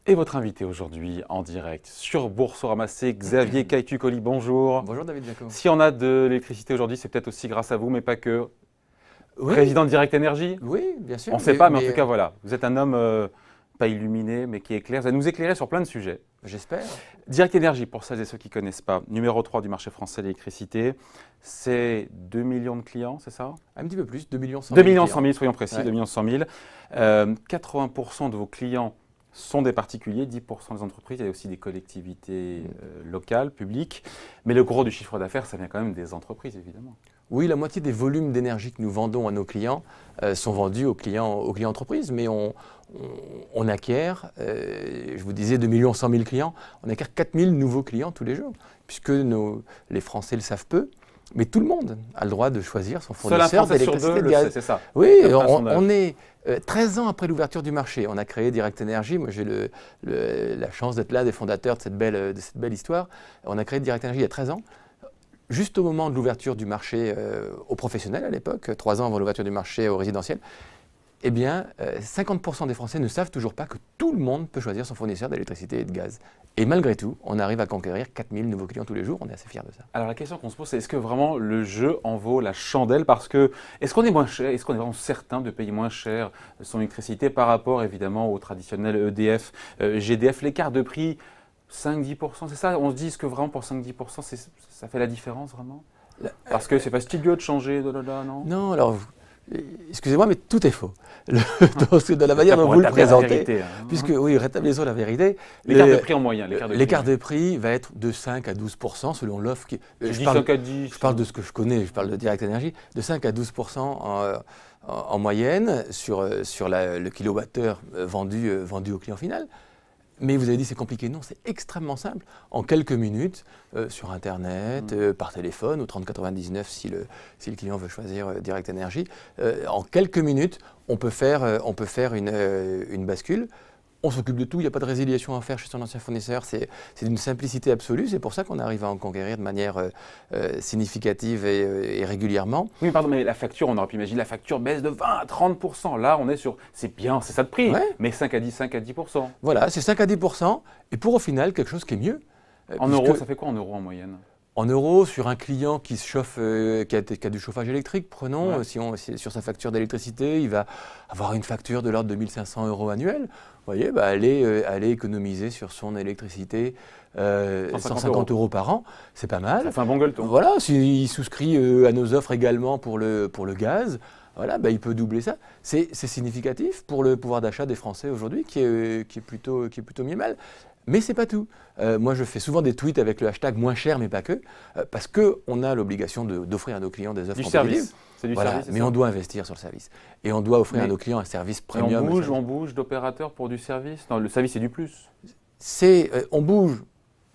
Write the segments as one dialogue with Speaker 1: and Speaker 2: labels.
Speaker 1: Et votre invité aujourd'hui en direct sur Boursorama, c'est Xavier Caïtu-Colli. Bonjour.
Speaker 2: Bonjour David Jaco.
Speaker 1: Si on a de l'électricité aujourd'hui, c'est peut-être aussi grâce à vous, mais pas que.
Speaker 2: Oui,
Speaker 1: Président de Direct Énergie.
Speaker 2: oui, bien sûr.
Speaker 1: On ne sait pas, mais en tout cas, voilà. Vous êtes un homme pas illuminé, mais qui éclaire. Vous allez nous éclairer sur plein de sujets.
Speaker 2: J'espère.
Speaker 1: Direct Énergie, pour celles et ceux qui ne connaissent pas, numéro 3 du marché français de l'électricité, c'est 2 millions de clients, c'est ça?
Speaker 2: Un petit peu plus, 2 millions 100
Speaker 1: 2
Speaker 2: 000
Speaker 1: millions
Speaker 2: clients.
Speaker 1: 100 000, soyons précis,
Speaker 2: Ouais.
Speaker 1: 2 millions 100 000. 80% de vos clients sont des particuliers, 10% des entreprises, il y a aussi des collectivités locales, publiques. Mais le gros du chiffre d'affaires, ça vient quand même des entreprises, évidemment.
Speaker 2: Oui, la moitié des volumes d'énergie que nous vendons à nos clients sont vendus aux clients entreprises, mais on acquiert, je vous disais 2 millions 100 000 clients, on acquiert 4 000 nouveaux clients tous les jours, puisque les Français le savent peu. Mais tout le monde a le droit de choisir son
Speaker 1: Seul un
Speaker 2: fournisseur
Speaker 1: Français sur
Speaker 2: d'électricité et
Speaker 1: deux
Speaker 2: de
Speaker 1: le
Speaker 2: gaz.
Speaker 1: sait, c'est ça.
Speaker 2: Oui,
Speaker 1: D'après un
Speaker 2: on
Speaker 1: sondage.
Speaker 2: est 13 ans après l'ouverture du marché. On a créé Direct Énergie. Moi, j'ai la chance d'être l'un des fondateurs de cette belle histoire. On a créé Direct Énergie il y a 13 ans. Juste au moment de l'ouverture du marché aux professionnels à l'époque, 3 ans avant l'ouverture du marché aux résidentiels, eh bien, 50% des Français ne savent toujours pas que tout le monde peut choisir son fournisseur d'électricité et de gaz. Et malgré tout, on arrive à conquérir 4000 nouveaux clients tous les jours. On est assez fiers de ça.
Speaker 1: Alors la question qu'on se pose, c'est est-ce que vraiment le jeu en vaut la chandelle? Parce que est-ce qu'on est moins cher, est-ce qu'on est vraiment certain de payer moins cher son électricité par rapport évidemment au traditionnel EDF, GDF, l'écart de prix 5-10%, c'est ça? On se dit, est-ce que vraiment pour 5-10%, ça fait la différence vraiment? Parce que c'est fastidieux de changer, non?
Speaker 2: Non, alors, excusez-moi, mais tout est faux. De la manière dont
Speaker 1: Pour
Speaker 2: vous le
Speaker 1: rétablir la
Speaker 2: présentez,
Speaker 1: vérité, hein.
Speaker 2: puisque, oui, rétablissons la vérité.
Speaker 1: L'écart de prix en moyenne.
Speaker 2: L'écart de prix va être de 5 à 12% selon l'offre.
Speaker 1: Je dis 5 à 10.
Speaker 2: Je parle de ce que je connais, je parle de Direct Énergie, de 5 à 12% en moyenne sur le kilowattheure vendu au client final. Mais vous avez dit c'est compliqué. Non, c'est extrêmement simple. En quelques minutes, sur Internet, par téléphone, au 3099 si le client veut choisir Direct Énergie, en quelques minutes, on peut faire une bascule. On s'occupe de tout, il n'y a pas de résiliation à faire chez son ancien fournisseur, c'est d'une simplicité absolue, c'est pour ça qu'on arrive à en conquérir de manière significative et régulièrement.
Speaker 1: Oui, pardon, mais la facture, on aurait pu imaginer la facture baisse de 20 à 30%. Là, on est sur, c'est bien, c'est ça le prix,
Speaker 2: Ouais.
Speaker 1: mais 5 à 10%.
Speaker 2: Voilà, c'est 5 à 10%, et pour au final quelque chose qui est mieux.
Speaker 1: En euros, ça fait quoi en euros en moyenne?
Speaker 2: En euros, sur un client qui se chauffe, qui a du chauffage électrique, prenons,
Speaker 1: Ouais.
Speaker 2: sur sa facture d'électricité, il va avoir une facture de l'ordre de 1 500 € annuels. Vous voyez, aller économiser sur son électricité 150 € par an, c'est pas mal.
Speaker 1: Ça fait un bon gueuleton.
Speaker 2: Voilà, s'il souscrit à nos offres également pour le gaz, voilà, il peut doubler ça. C'est significatif pour le pouvoir d'achat des Français aujourd'hui qui est plutôt mis mal. Mais ce n'est pas tout. Moi, je fais souvent des tweets avec le hashtag moins cher, mais pas que, parce qu'on a l'obligation d'offrir à nos clients des offres
Speaker 1: Du
Speaker 2: compétitives.
Speaker 1: service. C'est du
Speaker 2: Voilà,
Speaker 1: service.
Speaker 2: mais on doit investir sur le service. Et on doit offrir à nos clients un service
Speaker 1: Et
Speaker 2: premium.
Speaker 1: on bouge d'opérateur pour du service. Non, le service, c'est du plus.
Speaker 2: On bouge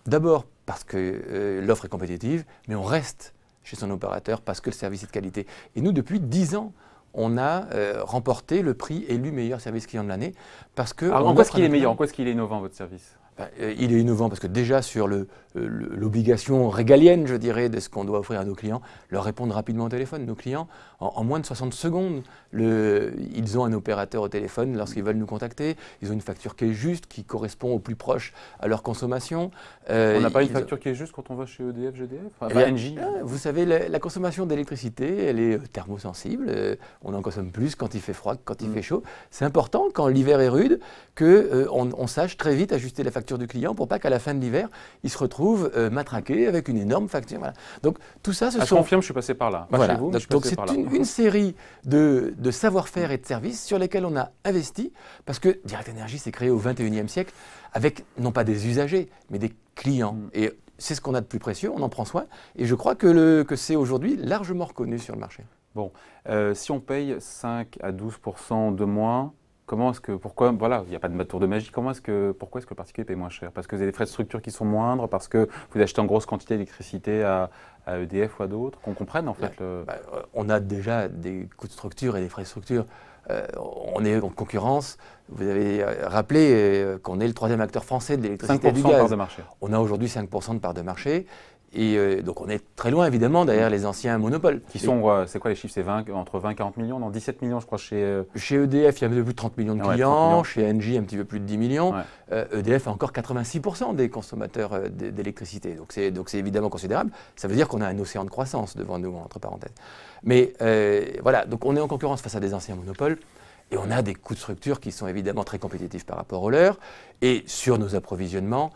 Speaker 2: d'abord parce que l'offre est compétitive, mais on reste chez son opérateur parce que le service est de qualité. Et nous, depuis 10 ans, on a remporté le prix élu meilleur service client de l'année parce que.
Speaker 1: Alors, en quoi est-ce qu'il est meilleur? En quoi est-ce qu'il est innovant, votre service?
Speaker 2: Il est innovant parce que déjà sur l'obligation régalienne, je dirais, de ce qu'on doit offrir à nos clients, leur répondre rapidement au téléphone. Nos clients, en moins de 60 secondes, ils ont un opérateur au téléphone lorsqu'ils veulent nous contacter. Ils ont une facture qui est juste, qui correspond au plus proche à leur consommation.
Speaker 1: On n'a pas une facture qui est juste quand on va chez EDF, GDF, Engie.
Speaker 2: Vous savez, la consommation d'électricité, elle est thermosensible. On en consomme plus quand il fait froid que quand il fait chaud. C'est important, quand l'hiver est rude, qu'on sache très vite ajuster la facture du client pour pas qu'à la fin de l'hiver, il se retrouve matraqué avec une énorme facture. Voilà. Donc tout ça,
Speaker 1: Je confirme, je suis passé par là.
Speaker 2: Voilà.
Speaker 1: Chez vous,
Speaker 2: Donc c'est une série de savoir-faire et de services sur lesquels on a investi, parce que Direct Énergie s'est créé au XXIe siècle avec non pas des usagers, mais des clients. Et c'est ce qu'on a de plus précieux, on en prend soin, et je crois que c'est aujourd'hui largement reconnu sur le marché.
Speaker 1: Bon, si on paye 5 à 12% de moins, voilà, il n'y a pas de tour de magie, pourquoi est-ce que le particulier paye moins cher? Parce que vous avez des frais de structure qui sont moindres, parce que vous achetez en grosse quantité d'électricité à EDF ou à d'autres, qu'on comprenne en fait
Speaker 2: on a déjà des coûts de structure et des frais de structure. On est en concurrence. Vous avez rappelé qu'on est le 3e acteur français de l'électricité et du
Speaker 1: 5% de
Speaker 2: gaz.
Speaker 1: part de marché.
Speaker 2: On a aujourd'hui 5% de part de marché. Donc on est très loin évidemment derrière les anciens monopoles.
Speaker 1: Qui sont, c'est quoi les chiffres? C'est entre 20 et 40 millions, non 17 millions je crois chez...
Speaker 2: Chez EDF, il y a un peu plus de 30 millions de clients, chez Engie, un petit peu plus de 10 millions.
Speaker 1: Ouais.
Speaker 2: EDF a encore 86% des consommateurs d'électricité, donc c'est évidemment considérable. Ça veut dire qu'on a un océan de croissance devant nous, entre parenthèses. Mais voilà, donc on est en concurrence face à des anciens monopoles. Et on a des coûts de structure qui sont évidemment très compétitifs par rapport aux leurs. Et sur nos approvisionnements,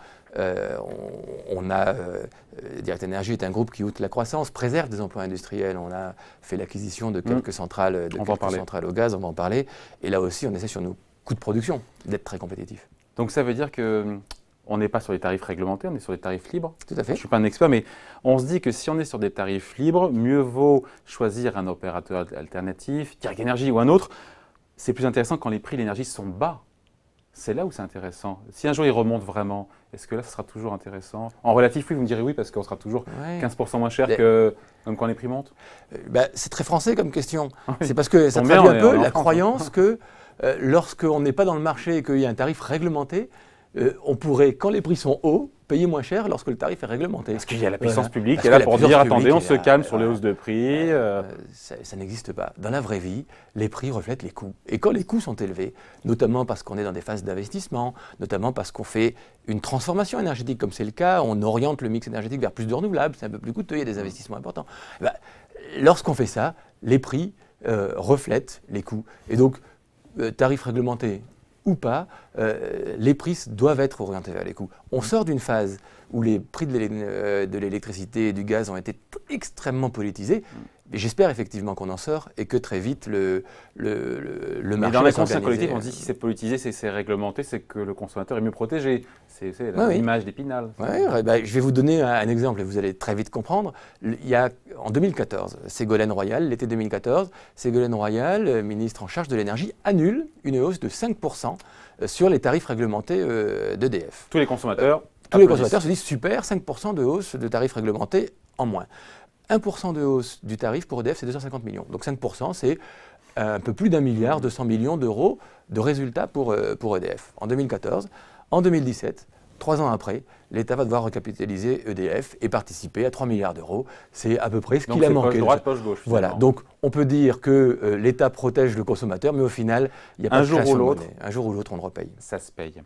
Speaker 2: Direct Énergie est un groupe qui, outre la croissance, préserve des emplois industriels. On a fait l'acquisition de quelques centrales au gaz, on va en parler. Et là aussi, on essaie sur nos coûts de production d'être très compétitifs.
Speaker 1: Donc ça veut dire qu'on n'est pas sur des tarifs réglementés, on est sur des tarifs libres.
Speaker 2: Tout à fait.
Speaker 1: Je ne suis pas un expert, mais on se dit que si on est sur des tarifs libres, mieux vaut choisir un opérateur alternatif, Direct Énergie ou un autre. C'est plus intéressant quand les prix de l'énergie sont bas. C'est là où c'est intéressant. Si un jour ils remontent vraiment, est-ce que là, ce sera toujours intéressant? En relatif, oui, vous me direz oui, parce qu'on sera toujours 15% moins cher que quand les prix montent.
Speaker 2: C'est très français comme question. C'est parce que ça traduit un peu la croyance que lorsqu'on n'est pas dans le marché et qu'il y a un tarif réglementé, on pourrait, quand les prix sont hauts, payer moins cher lorsque le tarif est réglementé.
Speaker 1: Parce qu'il y a la puissance publique qui est là pour dire attendez, on se calme sur les hausses de prix.
Speaker 2: Ça n'existe pas. Dans la vraie vie, les prix reflètent les coûts. Et quand les coûts sont élevés, notamment parce qu'on est dans des phases d'investissement, notamment parce qu'on fait une transformation énergétique, comme c'est le cas, on oriente le mix énergétique vers plus de renouvelables, c'est un peu plus coûteux, il y a des investissements importants. Lorsqu'on fait ça, les prix reflètent les coûts. Et donc, tarif réglementé ou pas, les prix doivent être orientés vers les coûts. On sort d'une phase où les prix de l'électricité et du gaz ont été extrêmement politisés. Et j'espère effectivement qu'on en sort et que très vite le marché.
Speaker 1: Mais dans les consciences collectives, on dit si c'est politisé, c'est réglementé, c'est que le consommateur est mieux protégé. C'est l'image d'Épinal.
Speaker 2: Je vais vous donner un exemple et vous allez très vite comprendre. En 2014, Ségolène Royal, l'été 2014, Ségolène Royal, ministre en charge de l'énergie, annule une hausse de 5% sur les tarifs réglementés d'EDF.
Speaker 1: Tous les consommateurs
Speaker 2: se disent super, 5% de hausse de tarifs réglementés en moins. 1% de hausse du tarif pour EDF, c'est 250 millions. Donc 5%, c'est un peu plus d'1 milliard, 200 millions d'euros de résultats pour EDF en 2014. En 2017, 3 ans après, l'État va devoir recapitaliser EDF et participer à 3 milliards d'euros. C'est à peu près ce qu'il a manqué.
Speaker 1: Poche droite, poche gauche.
Speaker 2: Voilà. Donc on peut dire que l'État protège le consommateur, mais au final, il n'y a pas de création de monnaie. Un jour ou l'autre, on le repaye.
Speaker 1: Ça se paye.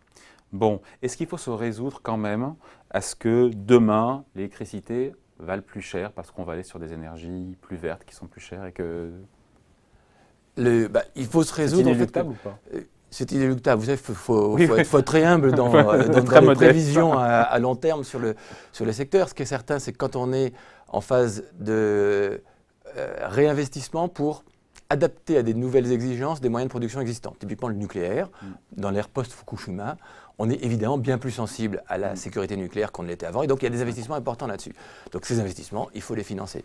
Speaker 1: Bon, est-ce qu'il faut se résoudre quand même à ce que demain, l'électricité valent plus cher parce qu'on va aller sur des énergies plus vertes qui sont plus chères et que...
Speaker 2: il faut se résoudre...
Speaker 1: C'est inéluctable ou pas?
Speaker 2: C'est inéluctable. Vous savez, il faut être très humble dans les prévisions à long terme sur le secteur. Ce qui est certain, c'est que quand on est en phase de réinvestissement pour adapter à des nouvelles exigences des moyens de production existants, typiquement le nucléaire, dans l'ère post-Fukushima, on est évidemment bien plus sensible à la sécurité nucléaire qu'on ne l'était avant. Et donc, il y a des investissements importants là-dessus. Donc, ces investissements, il faut les financer.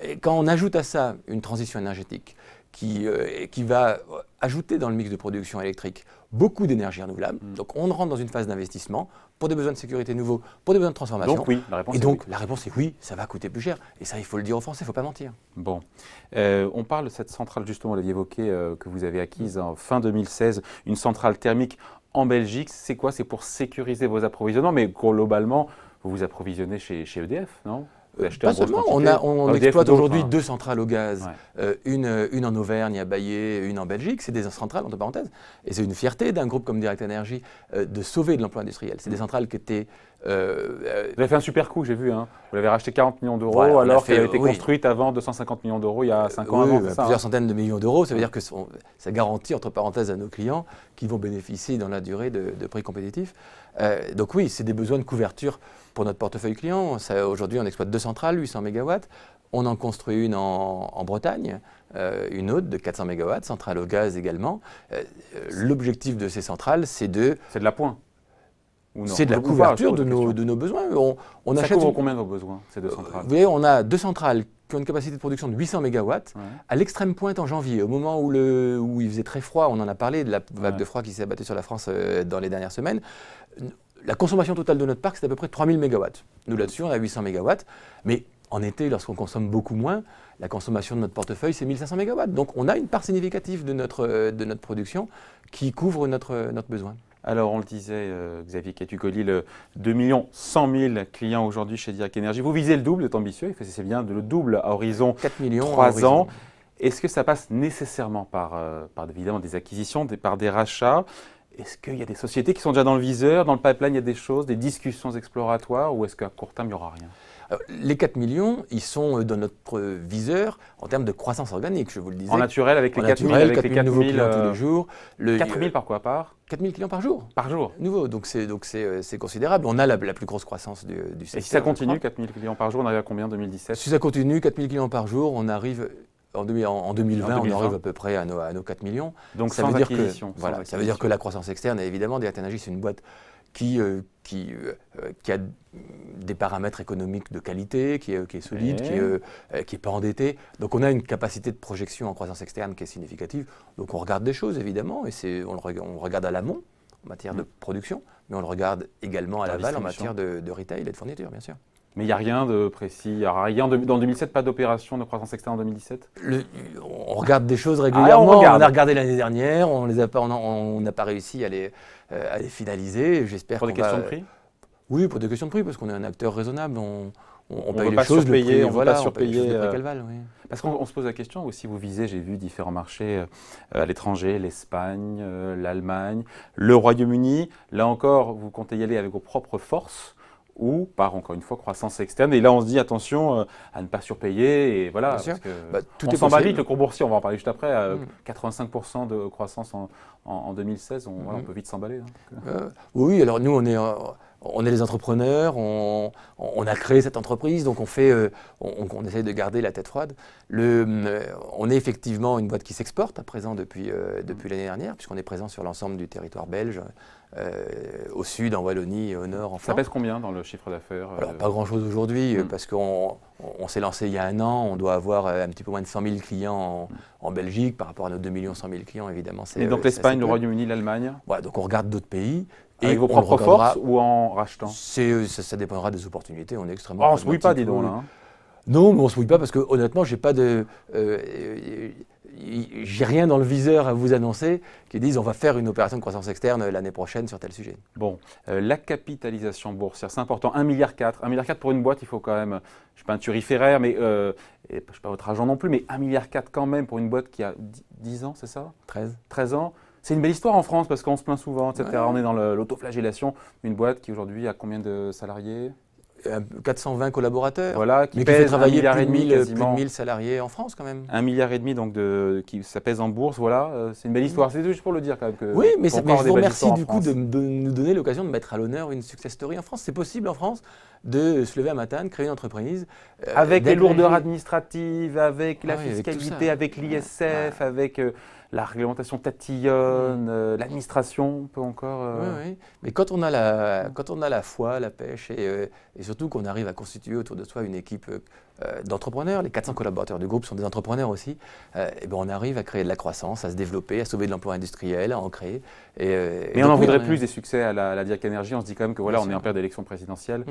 Speaker 2: Et quand on ajoute à ça une transition énergétique qui va ajouter dans le mix de production électrique beaucoup d'énergie renouvelable, donc on rentre dans une phase d'investissement pour des besoins de sécurité nouveaux, pour des besoins de transformation.
Speaker 1: Donc oui, la réponse est oui,
Speaker 2: ça va coûter plus cher. Et ça, il faut le dire aux Français, il ne faut pas mentir.
Speaker 1: Bon, on parle de cette centrale, justement, on l'avait évoqué, que vous avez acquise en fin 2016, une centrale thermique en Belgique. C'est quoi? C'est pour sécuriser vos approvisionnements, mais globalement, vous vous approvisionnez chez EDF, non?
Speaker 2: Pas seulement, on exploite aujourd'hui 2 centrales au gaz, une en Auvergne à Baillé, une en Belgique, c'est des centrales entre parenthèses, et c'est une fierté d'un groupe comme Direct Énergie de sauver de l'emploi industriel. C'est des centrales qui étaient...
Speaker 1: Vous avez fait un super coup, j'ai vu, hein. Vous l'avez racheté 40 millions d'euros alors qu'elle a été construite avant 250 millions d'euros il y a 5 ans avant.
Speaker 2: Plusieurs centaines de millions d'euros, ça veut dire que ça garantit entre parenthèses à nos clients qui vont bénéficier dans la durée de prix compétitifs. Donc oui, c'est des besoins de couverture pour notre portefeuille client. Aujourd'hui, on exploite 2 centrales, 800 MW. On en construit une en Bretagne, une autre de 400 MW, centrale au gaz également. L'objectif de ces centrales, c'est de...
Speaker 1: C'est de l'appoint.
Speaker 2: C'est de la couverture de nos besoins.
Speaker 1: Ça couvre combien de vos besoins, ces 2 centrales?
Speaker 2: Vous voyez, on a 2 centrales qui ont une capacité de production de 800 MW. À l'extrême pointe en janvier, au moment où il faisait très froid, on en a parlé de la vague de froid qui s'est abattue sur la France dans les dernières semaines. La consommation totale de notre parc, c'est à peu près 3000 MW. Nous, là-dessus, on a 800 MW. Mais en été, lorsqu'on consomme beaucoup moins, la consommation de notre portefeuille, c'est 1500 MW. Donc, on a une part significative de notre production qui couvre notre besoin.
Speaker 1: Alors, on le disait, Xavier Catucoli, 2 100 000 clients aujourd'hui chez Direct Énergie. Vous visez le double, c'est ambitieux, c'est bien de le double à horizon
Speaker 2: 4 millions
Speaker 1: 3 ans. Est-ce que ça passe nécessairement par évidemment des acquisitions, par des rachats? Est-ce qu'il y a des sociétés qui sont déjà dans le viseur, dans le pipeline, il y a des choses, des discussions exploratoires, ou est-ce qu'à court terme, il n'y aura rien?
Speaker 2: Alors, les 4 millions, ils sont dans notre viseur en termes de croissance organique, je vous le disais.
Speaker 1: En naturel, avec les 4 000,
Speaker 2: avec les 4 000 nouveaux clients tous les jours.
Speaker 1: 4 000 par quoi? Par
Speaker 2: 4 000 clients par jour.
Speaker 1: Par jour.
Speaker 2: Nouveau, donc c'est considérable. On a la plus grosse croissance du secteur.
Speaker 1: Et si ça continue, 4 000 clients par jour, on arrive à combien en 2017?
Speaker 2: Si ça continue, 4 000 clients par jour, on arrive... En 2020, on arrive à peu près à nos 4 millions.
Speaker 1: Donc
Speaker 2: ça
Speaker 1: sans
Speaker 2: veut dire
Speaker 1: acquisition.
Speaker 2: Ça veut dire que la croissance externe, et évidemment, Direct Énergie, c'est une boîte qui a des paramètres économiques de qualité, qui est solide, qui n'est pas endettée. Donc on a une capacité de projection en croissance externe qui est significative. Donc on regarde des choses, évidemment, et on regarde à l'amont en matière de production, mais on le regarde également à l'aval en matière de retail et de fourniture, bien sûr.
Speaker 1: Mais il n'y a rien de précis, il n'y a rien dans 2007, pas d'opération de croissance externe en 2017?
Speaker 2: On regarde des choses régulièrement, on a regardé l'année dernière, on n'a pas réussi à les finaliser.
Speaker 1: Pour des questions de prix?
Speaker 2: Oui, pour des questions de prix, parce qu'on est un acteur raisonnable, on paye
Speaker 1: veut
Speaker 2: les
Speaker 1: pas
Speaker 2: choses,
Speaker 1: surpayer,
Speaker 2: on
Speaker 1: ne veut pas surpayer.
Speaker 2: Oui.
Speaker 1: Parce qu'on se pose la question aussi, vous visez, j'ai vu différents marchés à l'étranger, l'Espagne, l'Allemagne, le Royaume-Uni. Là encore, vous comptez y aller avec vos propres forces ou par, encore une fois, croissance externe. Et là, on se dit, attention à ne pas surpayer. Et voilà, parce que on s'en bat vite, le cours boursier, on va en parler juste après, 85% de croissance en 2016, on peut vite s'emballer.
Speaker 2: Oui, alors nous, on est les entrepreneurs, on a créé cette entreprise, donc on essaie de garder la tête froide. On est effectivement une boîte qui s'exporte à présent depuis l'année dernière, puisqu'on est présent sur l'ensemble du territoire belge, au sud, en Wallonie et au nord, en France.
Speaker 1: Ça pèse combien dans le chiffre d'affaires?
Speaker 2: Alors, pas grand-chose aujourd'hui, parce qu'on s'est lancé il y a un an, on doit avoir un petit peu moins de 100 000 clients en Belgique, par rapport à nos 2 100 000 clients, évidemment.
Speaker 1: Et donc l'Espagne, le Royaume-Uni, l'Allemagne?
Speaker 2: Voilà, donc on regarde d'autres pays.
Speaker 1: Avec vos propres forces ou en rachetant?
Speaker 2: Ça dépendra des opportunités, on est extrêmement...
Speaker 1: on ne se mouille pas, dis donc, là.
Speaker 2: Non, mais on ne se mouille pas parce que honnêtement, j'ai rien dans le viseur à vous annoncer qui disent on va faire une opération de croissance externe l'année prochaine sur tel sujet.
Speaker 1: Bon, la capitalisation boursière, c'est important. 1,4 milliard. 1,4 milliard pour une boîte, il faut quand même, je ne suis pas un turiféraire, mais je ne suis pas votre agent non plus, mais 1,4 milliard quand même pour une boîte qui a 10 ans, c'est ça? 13 ans. C'est une belle histoire en France parce qu'on se plaint souvent, etc. Ouais. On est dans l'autoflagellation. Une boîte qui aujourd'hui a combien de salariés?
Speaker 2: 420 collaborateurs,
Speaker 1: voilà,
Speaker 2: mais qui fait travailler plus de 1000 salariés en France quand même.
Speaker 1: 1,5 milliard donc ça pèse en bourse, voilà. C'est une belle histoire, c'est juste pour le dire quand même.
Speaker 2: Oui, mais je vous remercie du coup de nous donner l'occasion de mettre à l'honneur une success story en France. C'est possible en France de se lever un matin, de créer une entreprise.
Speaker 1: Avec les lourdeurs administratives, avec la fiscalité, avec l'ISF, avec... la réglementation tatillonne, l'administration, on peut encore...
Speaker 2: Oui, mais quand on a la foi, la pêche et surtout qu'on arrive à constituer autour de soi une équipe d'entrepreneurs, les 400 collaborateurs du groupe sont des entrepreneurs aussi, et on arrive à créer de la croissance, à se développer, à sauver de l'emploi industriel, à en créer.
Speaker 1: Mais on en voudrait plus des succès à la Direct Énergie, on se dit quand même que voilà, on est en période d'élection présidentielle.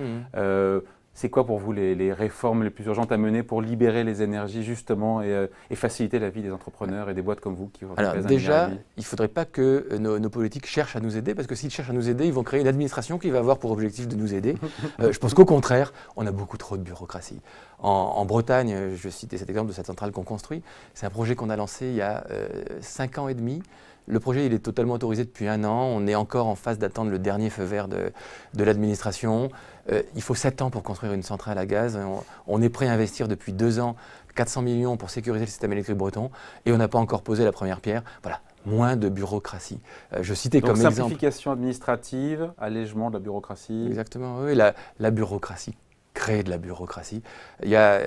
Speaker 1: C'est quoi pour vous les réformes les plus urgentes à mener pour libérer les énergies justement et faciliter la vie des entrepreneurs et des boîtes comme vous qui
Speaker 2: Alors déjà, il ne faudrait pas que nos politiques cherchent à nous aider parce que s'ils cherchent à nous aider, ils vont créer une administration qui va avoir pour objectif de nous aider. Je pense qu'au contraire, on a beaucoup trop de bureaucratie. En Bretagne, je citais cet exemple de cette centrale qu'on construit, c'est un projet qu'on a lancé il y a 5 ans et demi. Le projet il est totalement autorisé depuis 1 an. On est encore en phase d'attendre le dernier feu vert de l'administration. Il faut 7 ans pour construire une centrale à gaz. On est prêt à investir depuis 2 ans 400 millions pour sécuriser le système électrique breton et on n'a pas encore posé la première pierre. Voilà, moins de bureaucratie. Je citais
Speaker 1: donc,
Speaker 2: comme exemple...
Speaker 1: simplification administrative, allègement de la bureaureaucratie.
Speaker 2: Exactement, oui, la bureaucratie. Créer de la bureaucratie. Il y a,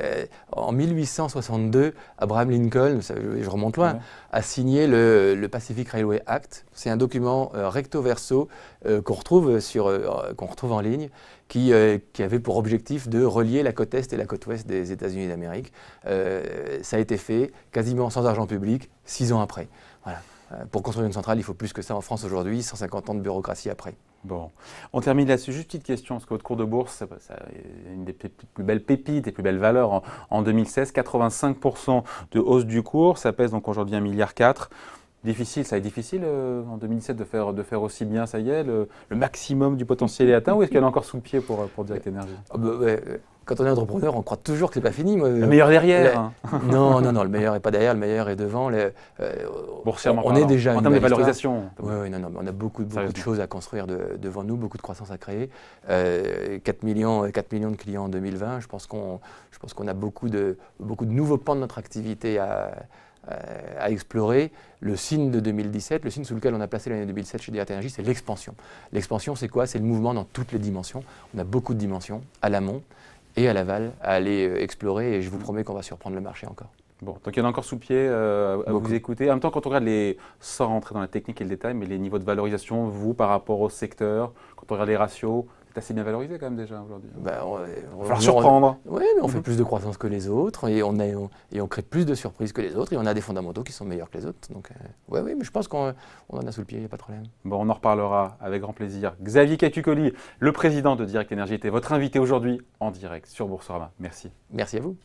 Speaker 2: en 1862, Abraham Lincoln, je remonte loin, a signé le Pacific Railway Act. C'est un document recto verso qu'on retrouve en ligne, qui avait pour objectif de relier la côte Est et la côte Ouest des États-Unis d'Amérique. Ça a été fait quasiment sans argent public, 6 ans après. Voilà. Pour construire une centrale, il faut plus que ça en France aujourd'hui, 150 ans de bureaucratie après.
Speaker 1: Bon, on termine là-dessus. Juste une petite question, parce que votre cours de bourse, c'est une des plus belles pépites et plus belles valeurs en 2016, 85% de hausse du cours, ça pèse donc aujourd'hui 1,4 milliard. Difficile, ça est difficile en 2017 de faire aussi bien, ça y est, le maximum du potentiel est atteint ou est-ce qu'elle est encore sous le pied pour Direct Energy?
Speaker 2: Quand on est entrepreneur, on croit toujours que c'est pas fini. Moi,
Speaker 1: le meilleur derrière.
Speaker 2: Non, le meilleur n'est pas derrière, le meilleur est devant.
Speaker 1: Boursièrement
Speaker 2: on est déjà
Speaker 1: en termes de valorisation.
Speaker 2: Oui, non, mais on a beaucoup de choses à construire devant nous, beaucoup de croissance à créer. 4 millions de clients en 2020. Je pense qu'on a beaucoup de nouveaux pans de notre activité à explorer. Le signe de 2017, le signe sous lequel on a placé l'année 2007 chez Direct Energy, c'est l'expansion. L'expansion, c'est quoi? C'est le mouvement dans toutes les dimensions. On a beaucoup de dimensions à l'amont et à l'aval à aller explorer et je vous promets qu'on va surprendre le marché encore.
Speaker 1: Bon, donc il y en a encore sous le pied à vous écouter. En même temps, quand on regarde sans rentrer dans la technique et le détail, mais les niveaux de valorisation, vous, par rapport au secteur, quand on regarde les ratios, c'est assez bien valorisé quand même déjà aujourd'hui.
Speaker 2: On
Speaker 1: va falloir surprendre.
Speaker 2: Oui, mais on fait plus de croissance que les autres et on crée plus de surprises que les autres et on a des fondamentaux qui sont meilleurs que les autres. Donc, oui, mais je pense qu'on en a sous le pied, il n'y a pas de problème.
Speaker 1: Bon, on en reparlera avec grand plaisir. Xavier Catuccoli, le président de Direct Energy, était votre invité aujourd'hui en direct sur Boursorama. Merci.
Speaker 2: Merci à vous.